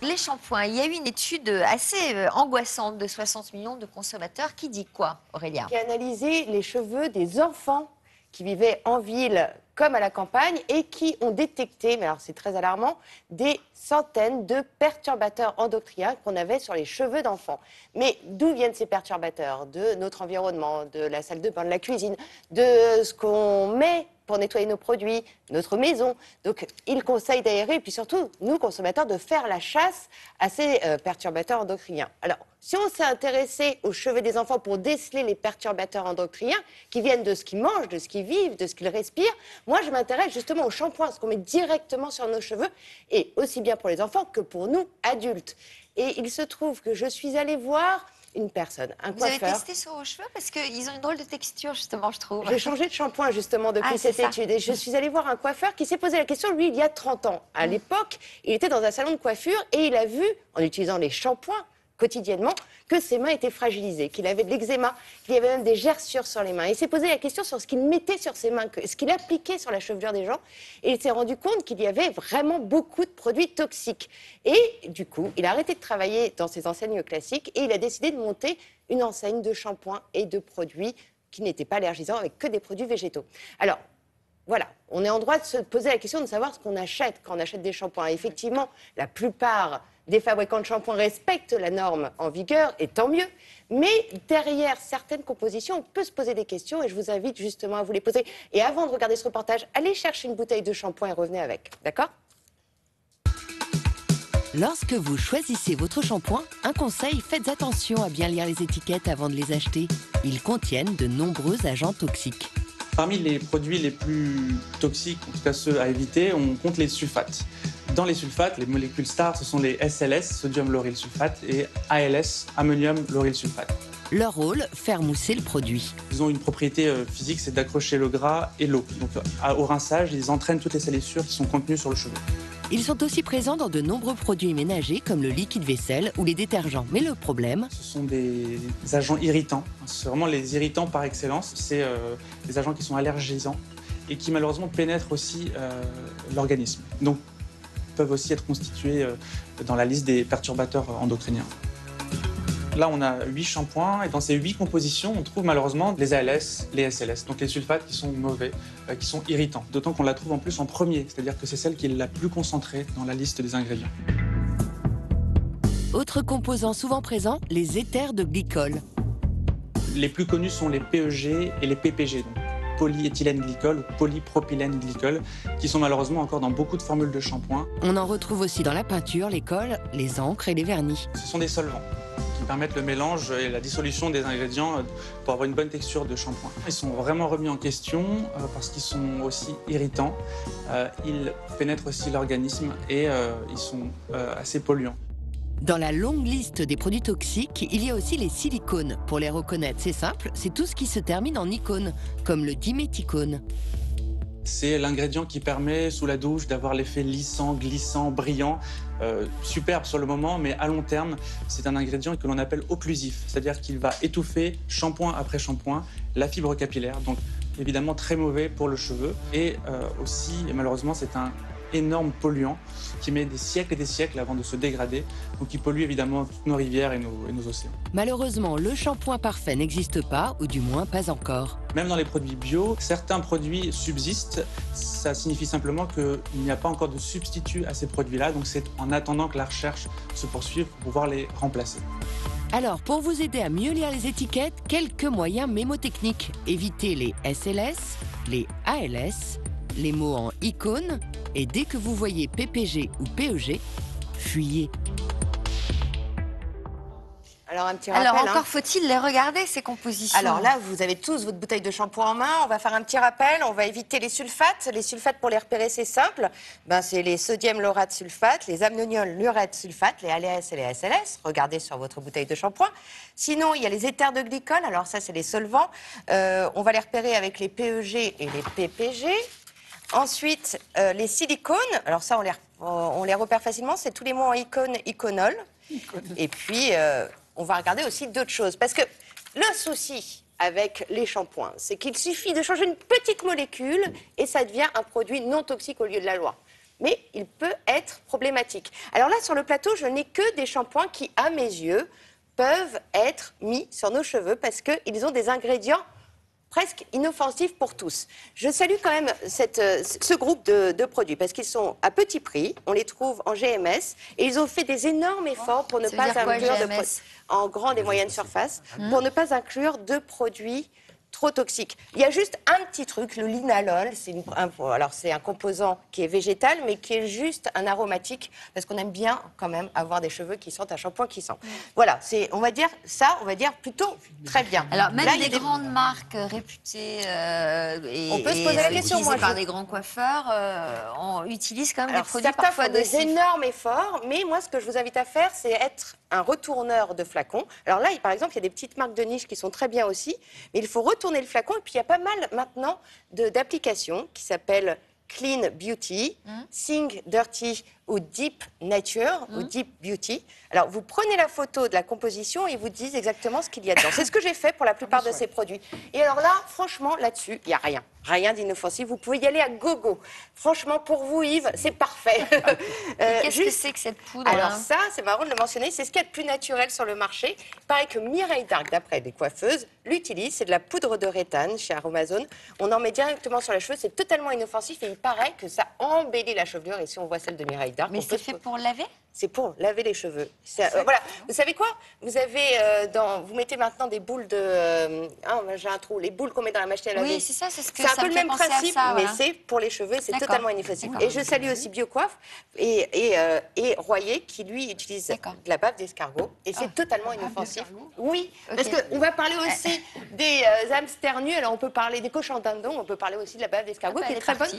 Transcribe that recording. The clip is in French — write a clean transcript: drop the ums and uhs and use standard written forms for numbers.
les shampoings. Il y a eu une étude assez angoissante de 60 millions de consommateurs qui dit quoi, Aurélia? Qui a analysé les cheveux des enfants qui vivaient en ville comme à la campagne et qui ont détecté, mais alors c'est très alarmant, des centaines de perturbateurs endocriniens qu'on avait sur les cheveux d'enfants. Mais d'où viennent ces perturbateurs? De notre environnement, de la salle de bain, de la cuisine, de ce qu'on met pour nettoyer nos produits, notre maison. Donc, il conseille d'aérer et puis surtout, nous, consommateurs, de faire la chasse à ces perturbateurs endocriniens. Alors, si on s'est intéressé aux cheveux des enfants pour déceler les perturbateurs endocriniens qui viennent de ce qu'ils mangent, de ce qu'ils vivent, de ce qu'ils respirent, moi, je m'intéresse justement au shampoing, ce qu'on met directement sur nos cheveux, et aussi bien pour les enfants que pour nous, adultes. Et il se trouve que je suis allée voir une personne, un coiffeur. Vous avez testé sur vos cheveux parce qu'ils ont une drôle de texture, justement, je trouve. J'ai changé de shampoing, justement, depuis cette étude. Et je suis allée voir un coiffeur qui s'est posé la question, lui, il y a 30 ans. À l'époque, il était dans un salon de coiffure et il a vu, en utilisant les shampoings quotidiennement, que ses mains étaient fragilisées, qu'il avait de l'eczéma, qu'il y avait même des gerçures sur les mains. Il s'est posé la question sur ce qu'il mettait sur ses mains, ce qu'il appliquait sur la chevelure des gens. Et il s'est rendu compte qu'il y avait vraiment beaucoup de produits toxiques. Et du coup, il a arrêté de travailler dans ses enseignes classiques et il a décidé de monter une enseigne de shampoings et de produits qui n'étaient pas allergisants, avec que des produits végétaux. Alors, voilà, on est en droit de se poser la question de savoir ce qu'on achète quand on achète des shampoings. Effectivement, la plupart des fabricants de shampoings respectent la norme en vigueur, et tant mieux. Mais derrière certaines compositions, on peut se poser des questions et je vous invite justement à vous les poser. Et avant de regarder ce reportage, allez chercher une bouteille de shampoing et revenez avec, d'accord ? Lorsque vous choisissez votre shampoing, un conseil, faites attention à bien lire les étiquettes avant de les acheter. Ils contiennent de nombreux agents toxiques. Parmi les produits les plus toxiques, en tout cas ceux à éviter, on compte les sulfates. Dans les sulfates, les molécules stars, ce sont les SLS, sodium lauryl sulfate, et ALS, ammonium lauryl sulfate. Leur rôle, faire mousser le produit. Ils ont une propriété physique, c'est d'accrocher le gras et l'eau. Donc au rinçage, ils entraînent toutes les salissures qui sont contenues sur le cheveu. Ils sont aussi présents dans de nombreux produits ménagers comme le liquide vaisselle ou les détergents. Mais le problème... Ce sont des agents irritants. C'est vraiment les irritants par excellence. C'est des agents qui sont allergisants et qui malheureusement pénètrent aussi l'organisme. Donc peuvent aussi être constitués dans la liste des perturbateurs endocriniens. Là, on a 8 shampoings et dans ces 8 compositions, on trouve malheureusement les ALS, les SLS, donc les sulfates qui sont mauvais, qui sont irritants. D'autant qu'on la trouve en plus en premier, c'est-à-dire que c'est celle qui est la plus concentrée dans la liste des ingrédients. Autre composant souvent présent, les éthers de glycol. Les plus connus sont les PEG et les PPG, donc polyéthylène glycol ou polypropylène glycol, qui sont malheureusement encore dans beaucoup de formules de shampoing. On en retrouve aussi dans la peinture, les cols, les encres et les vernis. Ce sont des solvants qui permettent le mélange et la dissolution des ingrédients pour avoir une bonne texture de shampoing. Ils sont vraiment remis en question parce qu'ils sont aussi irritants, ils pénètrent aussi l'organisme et ils sont assez polluants. Dans la longue liste des produits toxiques, il y a aussi les silicones. Pour les reconnaître, c'est simple, c'est tout ce qui se termine en icône, comme le diméthicone. C'est l'ingrédient qui permet, sous la douche, d'avoir l'effet lissant, glissant, brillant, superbe sur le moment, mais à long terme, c'est un ingrédient que l'on appelle occlusif, c'est-à-dire qu'il va étouffer, shampoing après shampoing, la fibre capillaire, donc évidemment très mauvais pour le cheveu, et aussi, et malheureusement, c'est un énorme polluant qui met des siècles et des siècles avant de se dégrader, donc qui pollue évidemment toutes nos rivières et nos océans. Malheureusement, le shampoing parfait n'existe pas, ou du moins pas encore. Même dans les produits bio, certains produits subsistent. Ça signifie simplement qu'il n'y a pas encore de substitut à ces produits-là, donc c'est en attendant que la recherche se poursuive pour pouvoir les remplacer. Alors, pour vous aider à mieux lire les étiquettes, quelques moyens mémotechniques. Évitez les SLS, les ALS, les mots en icône, et dès que vous voyez PPG ou PEG, fuyez. Alors, un petit rappel. Alors, encore faut-il les regarder, ces compositions. Alors là, vous avez tous votre bouteille de shampoing en main. On va faire un petit rappel. On va éviter les sulfates. Les sulfates, pour les repérer, c'est simple. C'est les sodium laurate sulfate, les ammonium laurate sulfate, les ALS et les SLS. Regardez sur votre bouteille de shampoing. Sinon, il y a les éthers de glycol. Alors ça, c'est les solvants. On va les repérer avec les PEG et les PPG. Ensuite, les silicones. Alors ça, on les repère facilement. C'est tous les mots en icône, iconol. Et puis... on va regarder aussi d'autres choses. Parce que le souci avec les shampoings, c'est qu'il suffit de changer une petite molécule et ça devient un produit non toxique au lieu de la loi. mais il peut être problématique. Alors là, sur le plateau, je n'ai que des shampoings qui, à mes yeux, peuvent être mis sur nos cheveux parce qu'ils ont des ingrédients presque inoffensifs pour tous. Je salue quand même ce groupe de produits parce qu'ils sont à petit prix, on les trouve en GMS et ils ont fait des énormes efforts pour ne pas inclure en grande et moyenne surface, pour ne pas inclure de produits trop toxiques. Il y a juste un petit truc, le linalol, c'est un composant qui est végétal, mais qui est juste un aromatique, parce qu'on aime bien quand même avoir des cheveux qui sentent un shampoing qui sent. Voilà, on va dire plutôt très bien. Alors même des grandes marques réputées on peut se poser la question, par des grands coiffeurs, on utilise quand même des produits parfois des énormes efforts, mais moi ce que je vous invite à faire, c'est être un retourneur de flacons. Alors là, par exemple, il y a des petites marques de niche qui sont très bien aussi, mais il faut retourner le flacon. Et puis, il y a pas mal maintenant d'applications qui s'appellent Clean Beauty, Sing Dirty ou Deep Nature ou Deep Beauty. Alors, vous prenez la photo de la composition et ils vous disent exactement ce qu'il y a dedans. C'est ce que j'ai fait pour la plupart de ces produits. Et alors là, franchement, là-dessus, il n'y a rien. Rien d'inoffensif. Vous pouvez y aller à gogo. Franchement, pour vous, Yves, c'est parfait. Qu'est-ce que c'est que cette poudre? Alors ça, c'est marrant de le mentionner, c'est ce qu'il y a de plus naturel sur le marché. Il paraît que Mireille Darc, d'après des coiffeuses, l'utilise. C'est de la poudre de réthane chez Aromazone. On en met directement sur les cheveux. C'est totalement inoffensif et il paraît que ça embellit la chevelure. Et si on voit celle de Mireille Darc... Mais c'est fait pour laver? C'est pour laver les cheveux. Voilà. Vous savez quoi? Vous avez vous mettez maintenant des boules de... j'ai un trou. Les boules qu'on met dans la machine à laver. Oui, c'est ça, c'est ce que c'est un ça peu me le fait même penser à principe, ça, mais voilà. c'est pour les cheveux, c'est D'accord. totalement inoffensif. Et je salue aussi Biocoiffe et Royer qui, lui, utilise de la bave d'escargot. Et c'est totalement inoffensif. Oui, parce qu'on va parler aussi des hamsters nus. Alors, on peut parler des cochons dindons, on peut parler aussi de la bave d'escargot qui est très bonne pour...